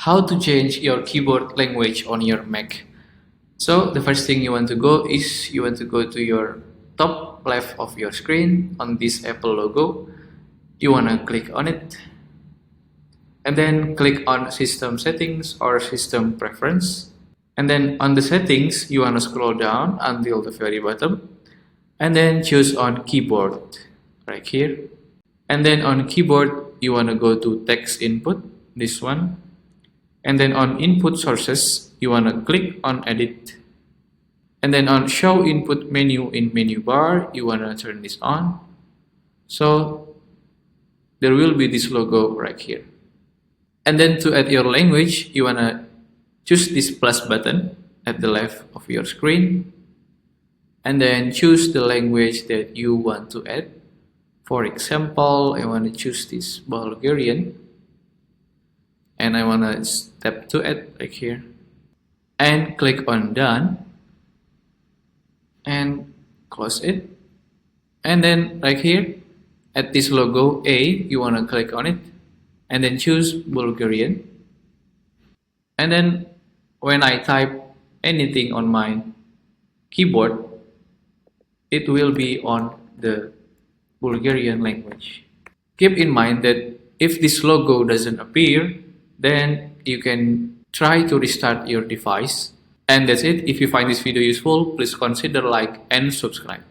how to change your keyboard language on your Mac. So the first thing you want to go is you want to go to your top left of your screen on this Apple logo. You want to click on it and then click on system settings or system preference, and then on the settings you want to scroll down until the very bottom and then choose on keyboard right here, and then on keyboard you want to go to text input, this one, and then on input sources you want to click on edit, and then on show input menu in menu bar you want to turn this on, so there will be this logo right here. And then to add your language you want to choose this plus button at the left of your screen and then choose the language that you want to add. For example, I want to choose this Bulgarian and I want to step to add right here and click on done and close it, and then right here at this logo A you want to click on it and then choose Bulgarian, and then when I type anything on my keyboard it will be on the Bulgarian language. Keep in mind that if this logo doesn't appear, then you can try to restart your device. And that's it. If you find this video useful, please consider like and subscribe.